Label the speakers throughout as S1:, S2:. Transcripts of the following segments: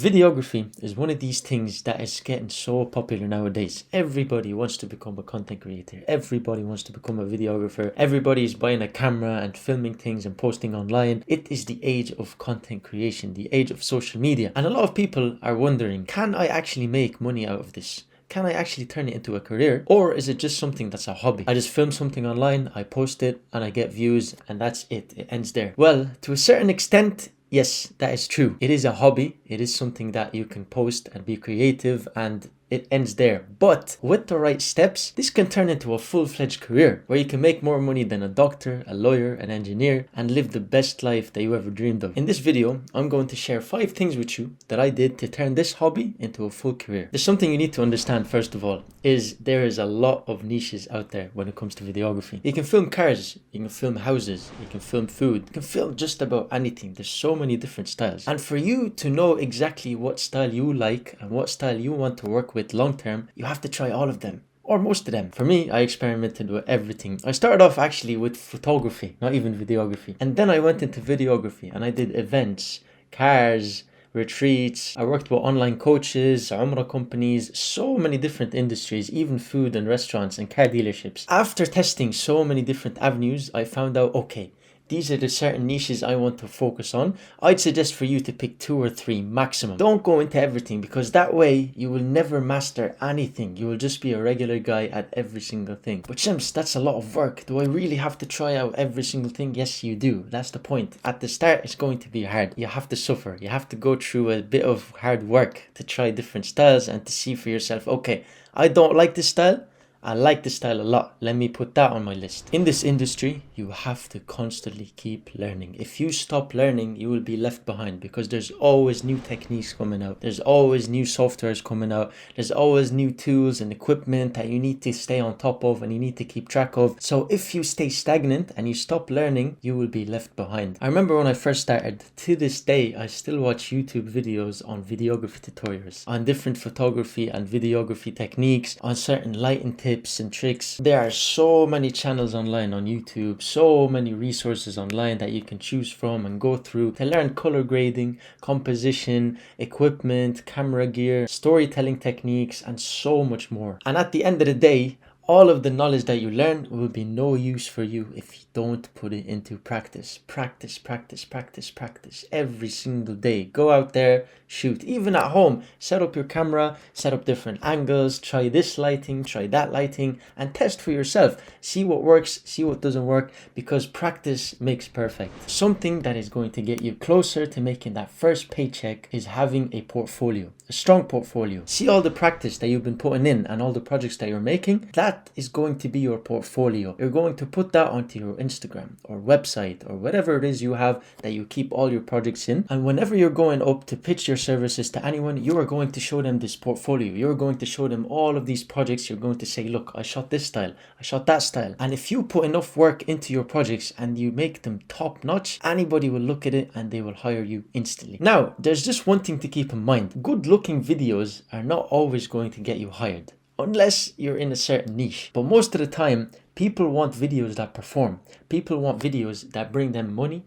S1: Videography is one of these things that is getting so popular nowadays. Everybody wants to become a content creator. Everybody wants to become a videographer. Everybody is buying a camera and filming things and posting online. It is the age of content creation, the age of social media. And a lot of people are wondering, can I actually make money out of this? Can I actually turn it into a career? Or is it just something that's a hobby? I just film something online, I post it, and I get views, and that's it. It ends there. Well, to a certain extent, yes, that is true. It is a hobby. It is something that you can post and be creative, and it ends there. But with the right steps, this can turn into a full-fledged career where you can make more money than a doctor, a lawyer, an engineer, and live the best life that you ever dreamed of. In this video, I'm going to share 5 things with you that I did to turn this hobby into a full career. There's something you need to understand first of all, is there is a lot of niches out there when it comes to videography. You can film cars, you can film houses, you can film food, you can film just about anything. There's so many different styles. And for you to know exactly what style you like and what style you want to work with long term, you have to try all of them. Or most of them. For me, I experimented with everything. I started off actually with photography, not even videography. And then I went into videography and I did events, cars, retreats. I worked with online coaches, Umrah companies, so many different industries, even food and restaurants and car dealerships. After testing so many different avenues, I found out, okay, these are the certain niches I want to focus on. I'd suggest for you to pick 2 or 3 maximum. Don't go into everything, because that way you will never master anything. You will just be a regular guy at every single thing. But Shams, that's a lot of work. Do I really have to try out every single thing? Yes, you do. That's the point. At the start, it's going to be hard. You have to suffer. You have to go through a bit of hard work to try different styles and to see for yourself, okay, I don't like this style. I like this style a lot. Let me put that on my list. In this industry, you have to constantly keep learning. If you stop learning, you will be left behind, because there's always new techniques coming out. There's always new softwares coming out. There's always new tools and equipment that you need to stay on top of and you need to keep track of. So if you stay stagnant and you stop learning, you will be left behind. I remember when I first started, to this day, I still watch YouTube videos on videography tutorials, on different photography and videography techniques, on certain lighting tips and tricks. There are so many channels online on YouTube, so many resources online that you can choose from and go through to learn color grading, composition, equipment, camera gear, storytelling techniques, and so much more. And at the end of the day, all of the knowledge that you learn will be no use for you if you don't put it into practice. Practice, practice, practice, practice every single day. Go out there, shoot. Even at home, set up your camera, set up different angles, try this lighting, try that lighting, and test for yourself. See what works, see what doesn't work, because practice makes perfect. Something that is going to get you closer to making that first paycheck is having a portfolio, a strong portfolio. See all the practice that you've been putting in and all the projects that you're making. That is going to be your portfolio. You're going to put that onto your Instagram or website or whatever it is you have that you keep all your projects in. And whenever you're going up to pitch your services to anyone, you are going to show them this portfolio. You're going to show them all of these projects. You're going to say, look, I shot this style, I shot that style. And if you put enough work into your projects and you make them top notch, anybody will look at it and they will hire you instantly. Now, there's just one thing to keep in mind. Good looking videos are not always going to get you hired, unless you're in a certain niche. But most of the time, people want videos that perform. People want videos that bring them money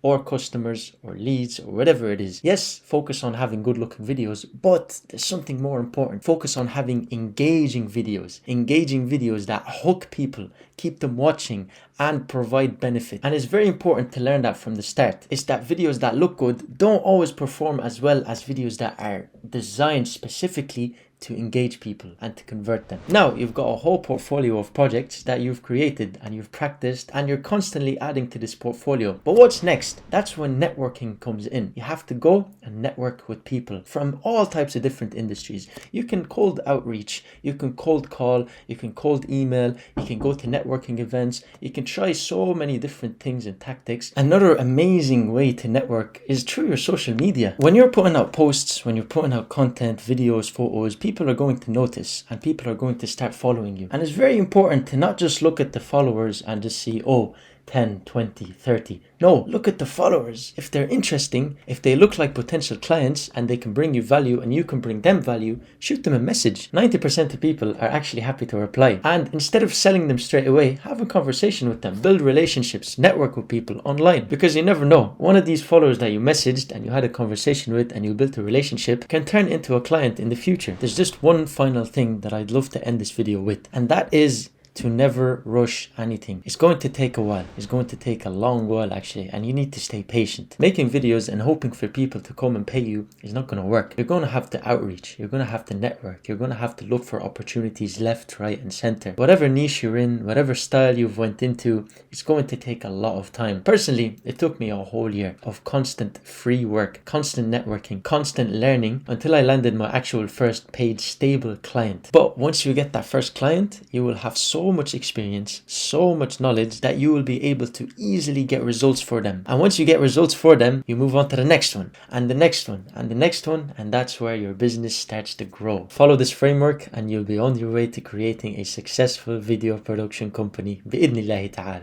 S1: or customers or leads or whatever it is. Yes, focus on having good looking videos, but there's something more important. Focus on having engaging videos that hook people, keep them watching, and provide benefit. And it's very important to learn that from the start. It's that videos that look good don't always perform as well as videos that are designed specifically to engage people and to convert them. Now you've got a whole portfolio of projects that you've created and you've practiced, and you're constantly adding to this portfolio. But what's next? That's when networking comes in. You have to go and network with people from all types of different industries. You can cold outreach, you can cold call, you can cold email, you can go to networking events, you can try so many different things and tactics. Another amazing way to network is through your social media. When you're putting out posts, when you're putting out content, videos, photos, people are going to notice and people are going to start following you. And it's very important to not just look at the followers and just see, oh, 10, 20, 30. No, look at the followers. If they're interesting, if they look like potential clients and they can bring you value and you can bring them value, shoot them a message. 90% of people are actually happy to reply. And instead of selling them straight away, have a conversation with them. Build relationships, network with people online. Because you never know. One of these followers that you messaged and you had a conversation with and you built a relationship can turn into a client in the future. There's just one final thing that I'd love to end this video with, and that is to never rush anything. It's going to take a while. It's going to take a long while actually, and you need to stay patient. Making videos and hoping for people to come and pay you is not going to work. You're going to have to outreach. You're going to have to network. You're going to have to look for opportunities left, right, and center. Whatever niche you're in, whatever style you've went into, it's going to take a lot of time. Personally, it took me a whole year of constant free work, constant networking, constant learning until I landed my actual first paid stable client. But once you get that first client, you will have so much experience, so much knowledge that you will be able to easily get results for them. And once you get results for them, you move on to the next one and the next one and the next one, and that's where your business starts to grow. Follow this framework and you'll be on your way to creating a successful video production company بإذن الله تعالى.